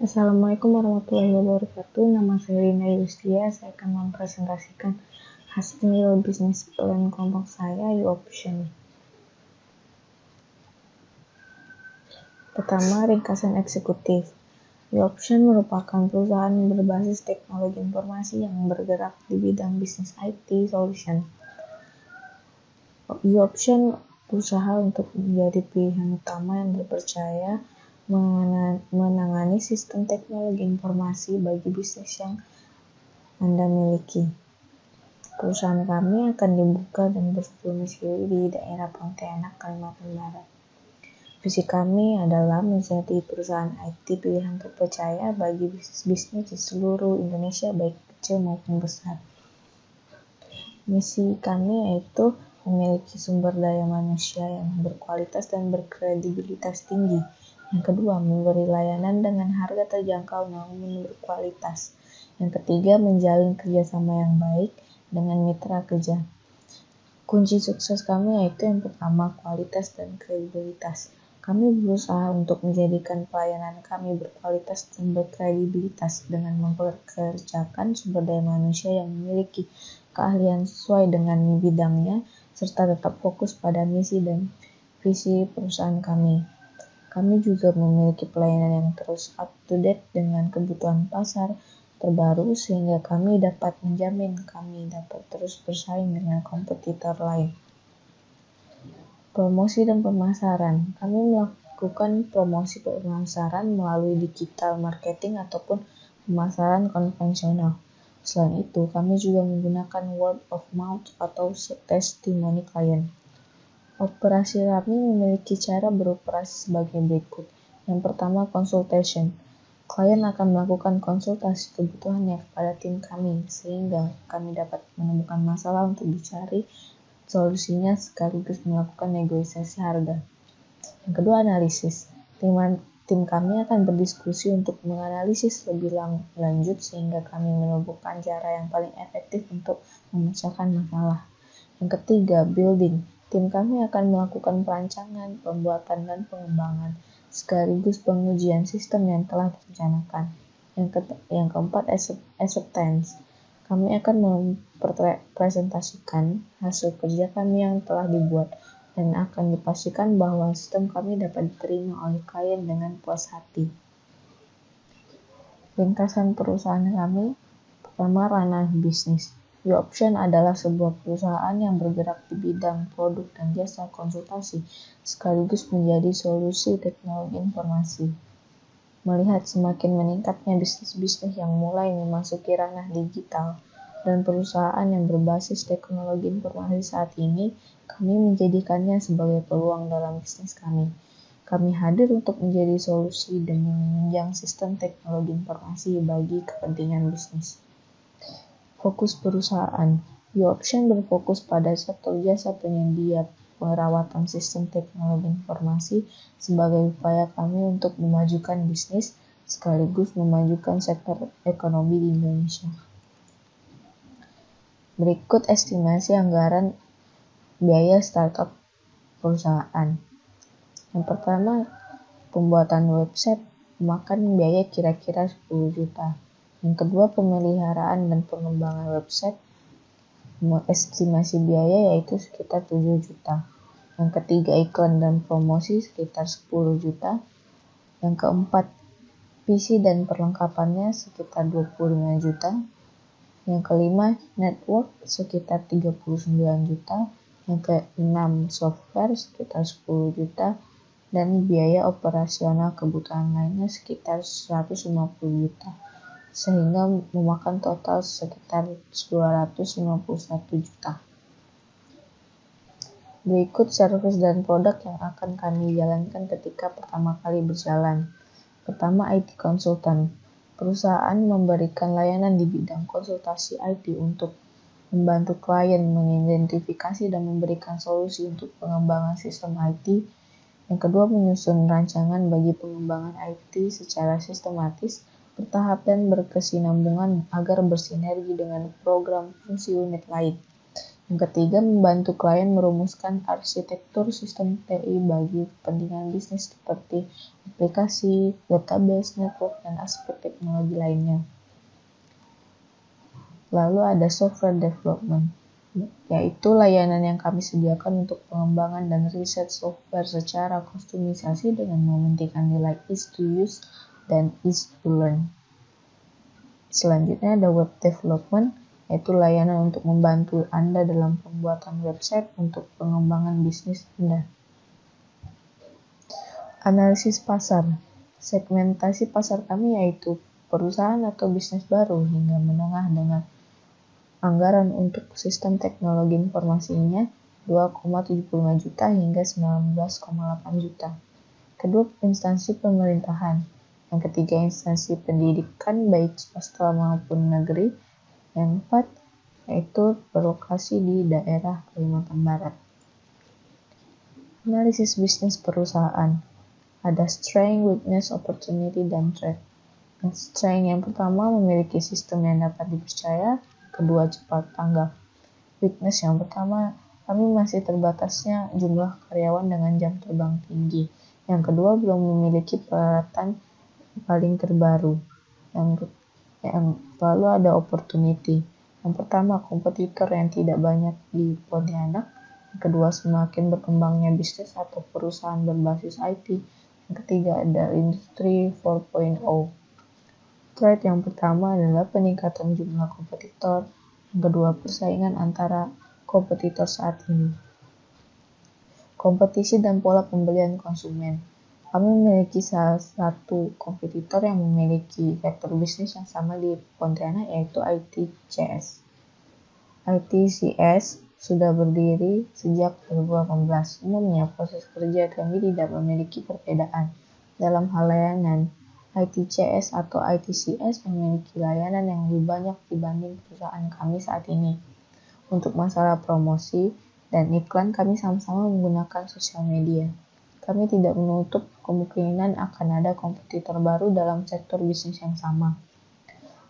Assalamualaikum warahmatullahi wabarakatuh. Nama saya Rina Yustia. Saya akan mempresentasikan hasil bisnis plan kelompok saya, YouOption. Pertama, ringkasan eksekutif. YouOption merupakan perusahaan berbasis teknologi informasi yang bergerak di bidang bisnis IT solution. YouOption berusaha untuk menjadi pilihan utama yang terpercaya menangani sistem teknologi informasi bagi bisnis yang Anda miliki. Perusahaan kami akan dibuka dan berdomisili di daerah Pontianak, Kalimantan Barat. Visi kami adalah menjadi perusahaan IT pilihan terpercaya bagi bisnis-bisnis di seluruh Indonesia, baik kecil maupun besar. Misi kami yaitu memiliki sumber daya manusia yang berkualitas dan berkredibilitas tinggi. Yang kedua, memberi layanan dengan harga terjangkau namun berkualitas. Yang ketiga, menjalin kerjasama yang baik dengan mitra kerja. Kunci sukses kami yaitu yang pertama, kualitas dan kredibilitas. Kami berusaha untuk menjadikan pelayanan kami berkualitas dan berkredibilitas dengan mempekerjakan sumber daya manusia yang memiliki keahlian sesuai dengan bidangnya, serta tetap fokus pada misi dan visi perusahaan kami. Kami juga memiliki pelayanan yang terus up-to-date dengan kebutuhan pasar terbaru sehingga kami dapat menjamin kami dapat terus bersaing dengan kompetitor lain. Promosi dan pemasaran. Kami melakukan promosi pemasaran melalui digital marketing ataupun pemasaran konvensional. Selain itu, kami juga menggunakan word of mouth atau testimoni klien. Operasi kami memiliki cara beroperasi sebagai berikut. Yang pertama, consultation. Klien akan melakukan konsultasi kebutuhannya kepada tim kami, sehingga kami dapat menemukan masalah untuk dicari solusinya sekaligus melakukan negosiasi harga. Yang kedua, analisis. Tim kami akan berdiskusi untuk menganalisis lebih lanjut sehingga kami menemukan cara yang paling efektif untuk memecahkan masalah. Yang ketiga, building. Tim kami akan melakukan perancangan, pembuatan, dan pengembangan, sekaligus pengujian sistem yang telah direncanakan. Yang keempat, acceptance. Kami akan mempresentasikan hasil kerja kami yang telah dibuat dan akan dipastikan bahwa sistem kami dapat diterima oleh klien dengan puas hati. Ringkasan perusahaan kami. Pertama, ranah bisnis. YouOption adalah sebuah perusahaan yang bergerak di bidang produk dan jasa konsultasi, sekaligus menjadi solusi teknologi informasi. Melihat semakin meningkatnya bisnis-bisnis yang mulai memasuki ranah digital dan perusahaan yang berbasis teknologi informasi saat ini, kami menjadikannya sebagai peluang dalam bisnis kami. Kami hadir untuk menjadi solusi demi menunjang sistem teknologi informasi bagi kepentingan bisnis. Fokus perusahaan. YouOption berfokus pada sektor jasa penyedia perawatan sistem teknologi informasi sebagai upaya kami untuk memajukan bisnis sekaligus memajukan sektor ekonomi di Indonesia. Berikut estimasi anggaran biaya startup perusahaan. Yang pertama, pembuatan website memakan biaya kira-kira 10 juta. Yang kedua, pemeliharaan dan pengembangan website estimasi biaya yaitu sekitar 7 juta. Yang ketiga, iklan dan promosi sekitar 10 juta. Yang keempat, PC dan perlengkapannya sekitar 25 juta. Yang kelima, network sekitar 39 juta. Yang keenam, software sekitar 10 juta. Dan biaya operasional kebutuhan lainnya sekitar 150 juta. Sehingga memakan total sekitar 251 juta. Berikut service dan produk yang akan kami jalankan ketika pertama kali berjalan. Pertama, IT Consultant. Perusahaan memberikan layanan di bidang konsultasi IT untuk membantu klien mengidentifikasi dan memberikan solusi untuk pengembangan sistem IT. Yang kedua, menyusun rancangan bagi pengembangan IT secara sistematis, bertahap dan berkesinambungan agar bersinergi dengan program fungsi unit lain. Yang ketiga, membantu klien merumuskan arsitektur sistem TI bagi kepentingan bisnis seperti aplikasi, database, network, dan aspek teknologi lainnya. Lalu ada software development, yaitu layanan yang kami sediakan untuk pengembangan dan riset software secara kustomisasi dengan mementingkan nilai ease to use dan ease to learn. Selanjutnya ada web development, yaitu layanan untuk membantu Anda dalam pembuatan website untuk pengembangan bisnis Anda. Analisis pasar. Segmentasi pasar kami yaitu perusahaan atau bisnis baru hingga menengah dengan anggaran untuk sistem teknologi informasinya 2,75 juta hingga 19,8 juta. Kedua, instansi pemerintahan. Yang ketiga, instansi pendidikan baik swasta maupun negeri. Yang keempat, yaitu berlokasi di daerah Kalimantan Barat. Analisis bisnis perusahaan. Ada strength, weakness, opportunity, dan threat. Strength yang pertama, memiliki sistem yang dapat dipercaya. Kedua, cepat tanggap. Weakness yang pertama, kami masih terbatasnya jumlah karyawan dengan jam terbang tinggi. Yang kedua, belum memiliki peralatan paling terbaru. Yang lalu ada opportunity. Yang pertama, kompetitor yang tidak banyak di Pontianak. Yang kedua, semakin berkembangnya bisnis atau perusahaan berbasis IT. Yang ketiga, ada industri 4.0. Threat yang pertama adalah peningkatan jumlah kompetitor. Yang kedua, persaingan antara kompetitor saat ini. Kompetisi dan pola pembelian konsumen. Kami memiliki salah satu kompetitor yang memiliki vektor bisnis yang sama di Pontianak, yaitu ITCS. ITCS sudah berdiri sejak 2018. Umumnya, proses kerja kami tidak memiliki perbedaan. Dalam hal layanan, ITCS atau ITCS memiliki layanan yang lebih banyak dibanding perusahaan kami saat ini. Untuk masalah promosi dan iklan, kami sama-sama menggunakan sosial media. Kami tidak menutup kemungkinan akan ada kompetitor baru dalam sektor bisnis yang sama.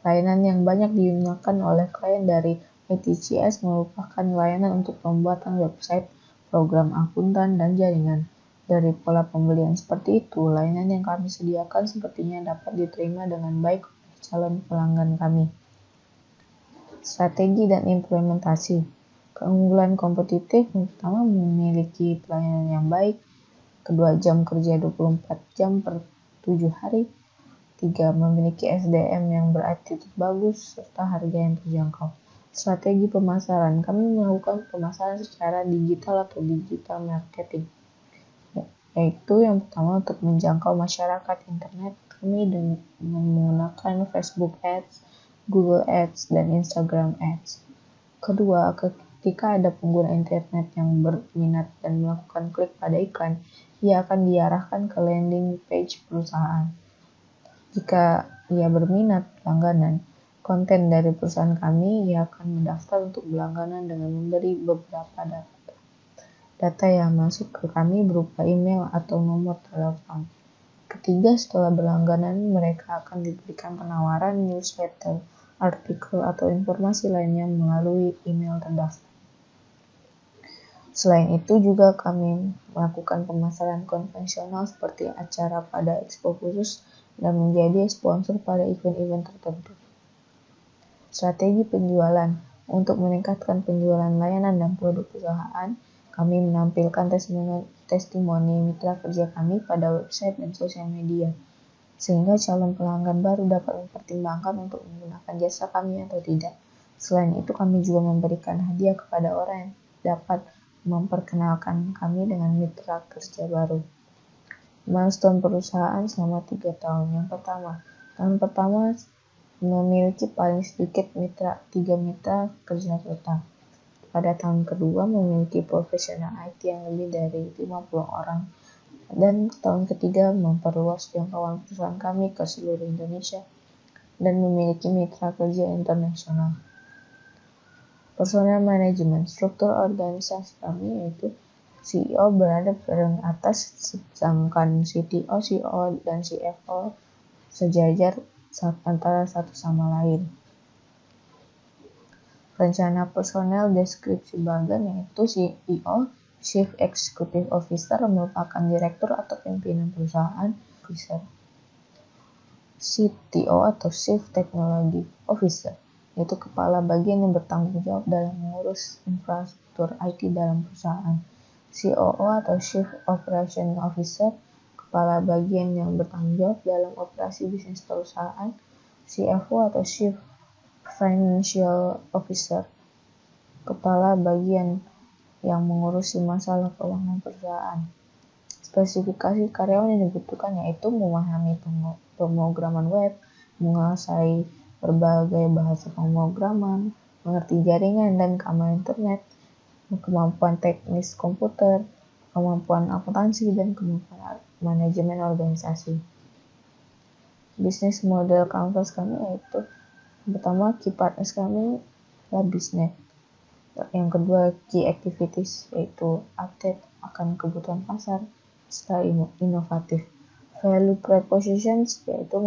Layanan yang banyak digunakan oleh klien dari ITCS merupakan layanan untuk pembuatan website, program akuntan, dan jaringan. Dari pola pembelian seperti itu, layanan yang kami sediakan sepertinya dapat diterima dengan baik oleh calon pelanggan kami. Strategi dan implementasi. Keunggulan kompetitif yang pertama, memiliki pelayanan yang baik. Kedua, jam kerja 24 jam per 7 hari. 3, memiliki SDM yang berattitude bagus serta harga yang terjangkau. Strategi pemasaran. Kami melakukan pemasaran secara digital atau digital marketing. Yaitu yang pertama, untuk menjangkau masyarakat internet, kami dengan menggunakan Facebook Ads, Google Ads, dan Instagram Ads. Kedua, ketika ada pengguna internet yang berminat dan melakukan klik pada iklan, ia akan diarahkan ke landing page perusahaan. Jika ia berminat langganan konten dari perusahaan kami, ia akan mendaftar untuk berlangganan dengan memberi beberapa data. Data yang masuk ke kami berupa email atau nomor telepon. Ketiga, setelah berlangganan, mereka akan diberikan penawaran newsletter, artikel, atau informasi lainnya melalui email terdaftar. Selain itu juga kami melakukan pemasaran konvensional seperti acara pada expo khusus dan menjadi sponsor pada event-event tertentu. Strategi penjualan. Untuk meningkatkan penjualan layanan dan produk perusahaan, kami menampilkan testimoni mitra kerja kami pada website dan sosial media, sehingga calon pelanggan baru dapat mempertimbangkan untuk menggunakan jasa kami atau tidak. Selain itu, kami juga memberikan hadiah kepada orang yang dapat memperkenalkan kami dengan mitra kerja baru. Milestone perusahaan selama 3 tahun. Yang pertama, tahun pertama memiliki paling sedikit 3 mitra kerja tetap. Pada tahun kedua memiliki profesional IT yang lebih dari 50 orang. Dan tahun ketiga memperluas jangkauan perusahaan kami ke seluruh Indonesia dan memiliki mitra kerja internasional. Personal management. Struktur organisasi kami yaitu CEO berada paling atas, sedangkan CTO, CEO, dan CFO sejajar antara satu sama lain. Rencana personel deskripsi bagian yaitu CEO, Chief Executive Officer merupakan direktur atau pimpinan perusahaan, officer. CTO atau Chief Technology Officer yaitu kepala bagian yang bertanggung jawab dalam mengurus infrastruktur IT dalam perusahaan. COO atau Chief Operation Officer, kepala bagian yang bertanggung jawab dalam operasi bisnis perusahaan. CFO atau Chief Financial Officer, kepala bagian yang mengurusi masalah keuangan perusahaan. Spesifikasi karyawan yang dibutuhkan yaitu memahami pemrograman web, menguasai berbagai bahasa pemrograman, mengerti jaringan dan keamanan internet, kemampuan teknis komputer, kemampuan akuntansi, dan kemampuan manajemen organisasi. Bisnis model canvas kami yaitu yang pertama, key partners kami adalah BizNet. Yang kedua, key activities yaitu update akan kebutuhan pasar serta inovatif. Value propositions yaitu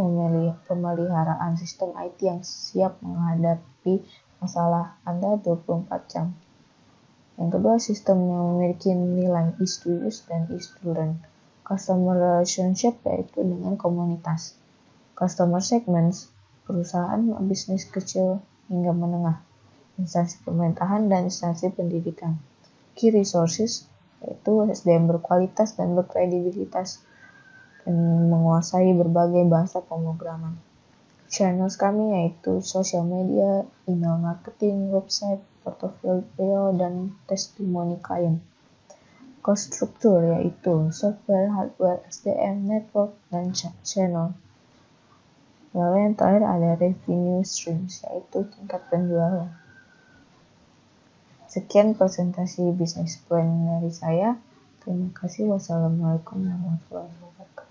pemeliharaan sistem IT yang siap menghadapi masalah Anda 24 jam. Yang kedua, sistem yang memiliki nilai ease to use dan ease to learn. Customer relationship yaitu dengan komunitas. Customer segments, perusahaan bisnis kecil hingga menengah, instansi pemerintahan dan instansi pendidikan. Key resources yaitu SDM berkualitas dan berkredibilitas dan menguasai berbagai bahasa pemrograman. Channels kami yaitu sosial media, email marketing, website, portofolio, dan testimoni klien. Cost structure yaitu software, hardware, SDM, network, dan channel. Lalu yang terakhir ada revenue streams yaitu tingkat penjualan. Sekian presentasi bisnis plan dari saya. Terima kasih. Wassalamualaikum warahmatullahi wabarakatuh.